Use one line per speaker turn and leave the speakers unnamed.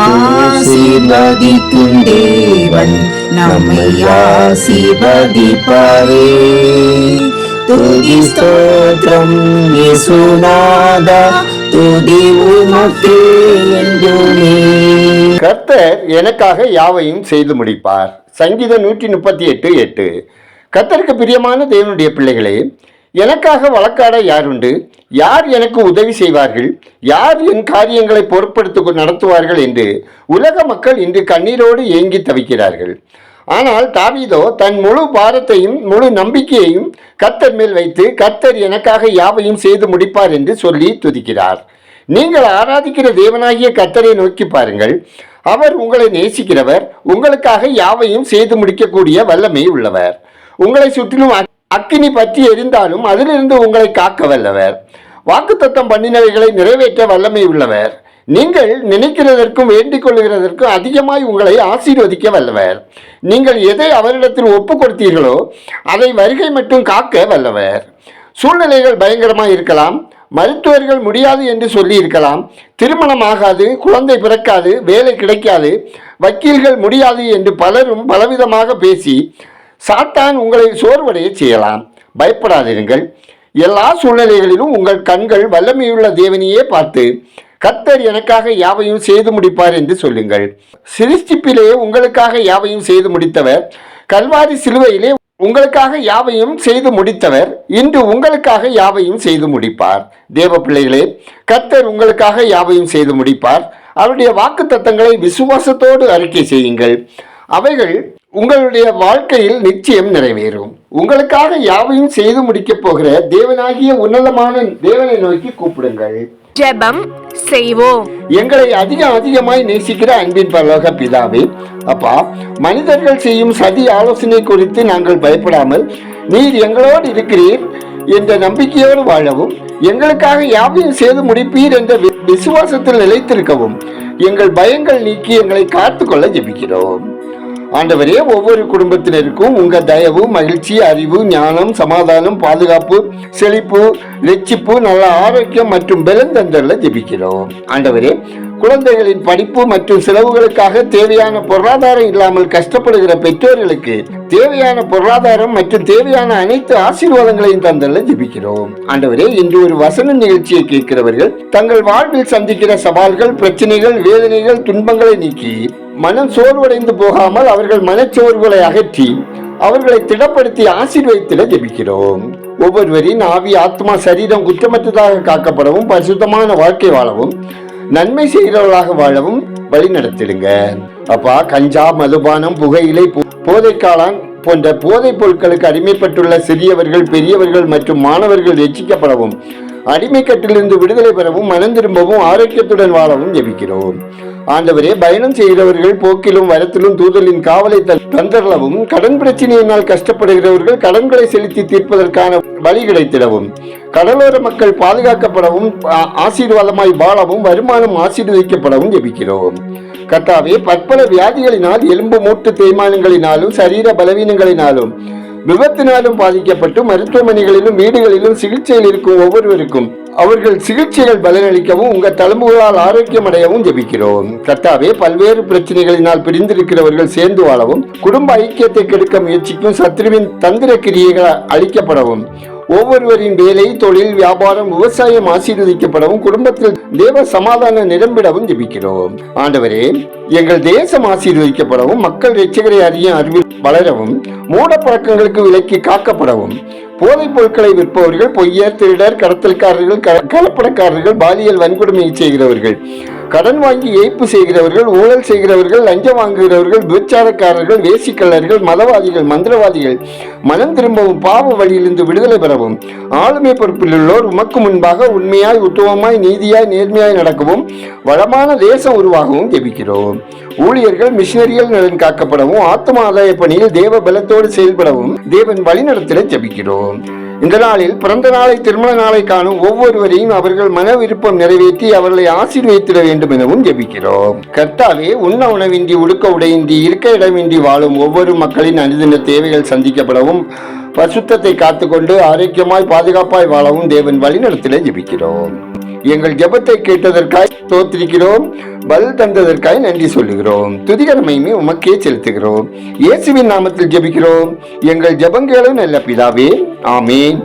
ஆசீர்வதிக்கும் தேவன் நம்மை ஆசீர்வதிப்பாரே. துதி ஸ்தோத்திரம் இயேசுநாதா, துதி உமக்கே என்றுமே.
கர்த்தர் எனக்காக யாவையும் செய்து முடிப்பார். சங்கீதம் 138:8. கர்த்தருக்கு பிரியமான தேவனுடைய பிள்ளைகளே, எனக்காக வழக்காட யாருண்டு? யார் எனக்கு உதவி செய்வார்கள்? யார் என் காரியங்களை பொறுப்படுத்தி நடத்துவார்கள் என்று உலக மக்கள் இன்று கண்ணீரோடு ஏங்கி தவிக்கிறார்கள். ஆனால் தாவீதோ தன் முழு பாரத்தையும் முழு நம்பிக்கையையும் கர்த்தர் மேல் வைத்து, கர்த்தர் எனக்காக யாவையும் செய்து முடிப்பார் என்று சொல்லி துதிக்கிறார். நீங்கள் ஆராதிக்கிற தேவனாகிய கர்த்தரை நோக்கி பாருங்கள். அவர் உங்களை நேசிக்கிறவர், உங்களுக்காக யாவையும் செய்து முடிக்கக்கூடிய வல்லமை உள்ளவர். உங்களை சுற்றிலும் அக்கினி பற்றி எரிந்தாலும் அதிலிருந்து உங்களை காக்க வல்லவர். வாக்குத்தத்தம் பண்ணினவைகளை நிறைவேற்ற வல்லமை உள்ளவர். நீங்கள் நினைக்கிறதற்கும் வேண்டிக் கொள்கிறதற்கும் அதிகமாய் உங்களை ஆசீர்வதிக்க வல்லவர். நீங்கள் எதை அவரிடத்தில் ஒப்பு கொடுத்தீர்களோ அதை வருகை மட்டும் காக்க வல்லவர். சூழ்நிலைகள் பயங்கரமாக இருக்கலாம், மருத்துவர்கள் முடியாது என்று சொல்லி இருக்கலாம், திருமணம் ஆகாது, குழந்தை பிறக்காது, வேலை கிடைக்காது, வக்கீல்கள் முடியாது என்று பலரும் பலவிதமாக பேசி சாத்தான் உங்களை சோர்வடைய செய்யலாம். பயப்படாதீர்கள். எல்லா சூழ்நிலைகளிலும் உங்கள் கண்கள் வல்லமையுள்ள தேவனையே பார்த்து, கர்த்தர் எனக்காக யாவையும் செய்து முடிப்பார் என்று சொல்லுங்கள். சிருஷ்டிப்பிலே உங்களுக்காக யாவையும் செய்து முடித்தவர், கல்வாரி சிலுவையிலே உங்களுக்காக யாவையும் செய்து முடித்தவர் இன்று உங்களுக்காக யாவையும் செய்து முடிப்பார். தேவ பிள்ளைகளே, கர்த்தர் உங்களுக்காக யாவையும் செய்து முடிப்பார். அவருடைய வாக்குத்தத்தங்களை விசுவாசத்தோடு அறிக்கை செய்யுங்கள். அவைகள் உங்களுடைய வாழ்க்கையில் நிச்சயம் நிறைவேறும். உங்களுக்காக யாவையும் செய்து முடிக்கப் போகிற தேவனாகிய உன்னதமான தேவனை நோக்கி கூப்பிடுங்கள்.
ஜெபம் செய்வோம்.
எங்களை அதிகமாய் நேசிக்கிற அன்பின் பரலோக பிதாவே, அப்பா, மனிதர்கள் செய்யும் சதி ஆலோசனை குறித்து நாங்கள் பயப்படாமல் நீர் எங்களோடு இருக்கிறீர் என்ற நம்பிக்கையோடு வாழவும், எங்களுக்காக யாவையும் செய்து முடிப்பீர் என்ற விசுவாசத்தில் நிலைத்திருக்கவும் எங்கள் பயங்கள் நீக்கி எங்களை காத்துக்கொள்ள ஜெபிக்கிறோம். ஆண்டவரே, ஒவ்வொரு குடும்பத்தினருக்கும் உங்க தயவு, மகிழ்ச்சி, அறிவு, ஞானம், சமாதானம், பாதுகாப்பு, செழிப்பு, ரட்சிப்பு, நல்ல ஆரோக்கியம் மற்றும் பலன் தந்தரல ஜெபிக்கிறோம். ஆண்டவரே, குழந்தைகளின் படிப்பு மற்றும் செலவுகளுக்காக தேவையான பொருளாதாரம் இல்லாமல் கஷ்டப்படுகிற பெற்றோர்களுக்கு தேவையான பொருளாதாரம் மற்றும் தேவையான அனைத்து ஆசீர்வாதங்களையும் தந்தரல ஜெபிக்கிறோம். ஆண்டவரே, இன்று ஒரு வசன நிகழ்ச்சியை கேட்கிறவர்கள் தங்கள் வாழ்வில் சந்திக்கிற சவால்கள், பிரச்சனைகள், வேதனைகள், துன்பங்களை நீக்கி மனம் சோர்வடைந்து போகாமல் அவர்கள் மனச்சோர்வுகளை அகற்றி அவர்களை திடப்படுத்தி ஆசீர்வதித்திட ஜெபிக்கிறோம். ஒவ்வொருவரின் ஆவி, ஆத்மா, சரீரம் குற்றமற்றதாக காக்கப்படவும், பரிசுத்தமான வாழ்க்கை வாழவும், நன்மை செய்கிறவர்களாக வாழவும் வழி நடத்திடுங்க. அப்பா, கஞ்சா, மதுபானம், புகையிலை, போதைக்காளான் போன்ற போதைப் பொருட்களுக்கு அடிமைப்பட்டுள்ள சிறியவர்கள், பெரியவர்கள் மற்றும் மாணவர்கள் ரட்சிக்கப்படவும், அடிமைக்கட்டிலிருந்து விடுதலை பெறவும், மனம் திரும்பவும், ஆரோக்கியத்துடன் வாழவும் ஜெபிக்கிறோம். ஆண்டவரே, பயணம் செய்கிறவர்கள் போக்கிலும் வரத்திலும் தூதலின் காவலை தந்தரவும், கடன் பிரச்சனையினால் கஷ்டப்படுகிறவர்கள் கடன்களை செலுத்தி தீர்ப்பதற்கான வழி கிடைத்திடவும், கடலோர மக்கள் பாதுகாக்கப்படவும், ஆசீர்வாதமாய் வாழவும், வருமானம் ஆசீர்வதிக்கப்படவும் ஜெபிக்கிறோம். கர்த்தாவே, பற்பல வியாதிகளினால், எலும்பு மூட்டு தேய்மானங்களினாலும், சரீர பலவீனங்களினாலும், விபத்தினாலும் பாதிக்கப்பட்டு மருத்துவமனைகளிலும் வீடுகளிலும் சிகிச்சையில் இருக்கும் ஒவ்வொருவருக்கும் அவர்கள் சிகிச்சைகள் பலனளிக்கவும், உங்கள் தழும்புகளால் ஆரோக்கியம் அடையவும் ஜெபிக்கிறோம். கர்த்தாவே, பல்வேறு பிரச்சனைகளினால் பிரிந்திருக்கிறவர்கள் சேர்ந்து வாழவும், குடும்ப ஐக்கியத்தை கெடுக்க முயற்சிக்கும் சத்ருவின் தந்திர கிரியைகள் அழிக்கப்படவும், ஒவ்வொருவரின் வேலை, தொழில், வியாபாரம், விவசாயம் ஆசீர்வதிக்கப்படவும், குடும்பத்தில் தேவ சமாதான நிரம்பிடவும் ஜெபிக்கிறோம். ஆண்டவரே, எங்கள் தேசம் ஆசீர்வதிக்கப்படவும், மக்கள் இரட்சகரை அறிய அறிவில் வளரவும், மூட பழக்கங்களுக்கு விலக்கி காக்கப்படவும், போதைப் பொருட்களை விற்பவர்கள், பொய்யர், திருடர், கடத்தல்காரர்கள், கலப்படக்காரர்கள், பாலியல் வன்கொடுமையை செய்கிறவர்கள், கடன் வாங்கி ஏய்ப்பு செய்கிறவர்கள், ஊழல் செய்கிறவர்கள், லஞ்சம் வாங்குகிறவர்கள், விபச்சாரக்காரர்கள், வேசிக்கல்லர்கள், மதவாதிகள், மந்திரவாதிகள் மனம் திரும்பவும், பாவ வழியிலிருந்து விடுதலை பெறவும், ஆளுமை பொறுப்பில் உள்ளோர் உமக்கு முன்பாக உண்மையாய், உத்தமமாய், நீதியாய், நேர்மையாய் நடக்கவும், வளமான தேசம் உருவாகவும் ஜெபிக்கிறோம். ஊழியர்கள், மிஷனரிகள் நலன் காக்கப்படவும், ஆத்ம ஆதாய பணியில் தேவ பலத்தோடு செயல்படவும் தேவன் வழிநடத்திட ஜெபிக்கிறோம். இந்த நாளில் பிறந்த நாளை, திருமண நாளை காணும் ஒவ்வொருவரையும் அவர்கள் மன விருப்பம் நிறைவேற்றி அவர்களை ஆசீர்வதித்திட வேண்டும் எனவும் ஜெபிக்கிறோம். கர்த்தாவே, உண்ண உணவின்றி, உடுக்க உடையின்றி, இருக்க இடமின்றி வாழும் ஒவ்வொரு மக்களின் அனுதின தேவைகள் சந்திக்கப்படவும், பரிசுத்தத்தை காத்துக்கொண்டு ஆரோக்கியமாய் பாதுகாப்பாய் வாழவும் தேவன் வழிநடத்திட ஜெபிக்கிறோம். எங்கள் ஜெபத்தை கேட்டதற்காய் தோத்திரிக்கிறோம், பதில் தந்ததற்காய் நன்றி சொல்லுகிறோம். துதிகரமையுமே உமக்கே செலுத்துகிறோம். இயேசுவின் நாமத்தில் ஜெபிக்கிறோம் எங்கள் ஜெபங்களும் நல்ல பிதாவே, ஆமீன்.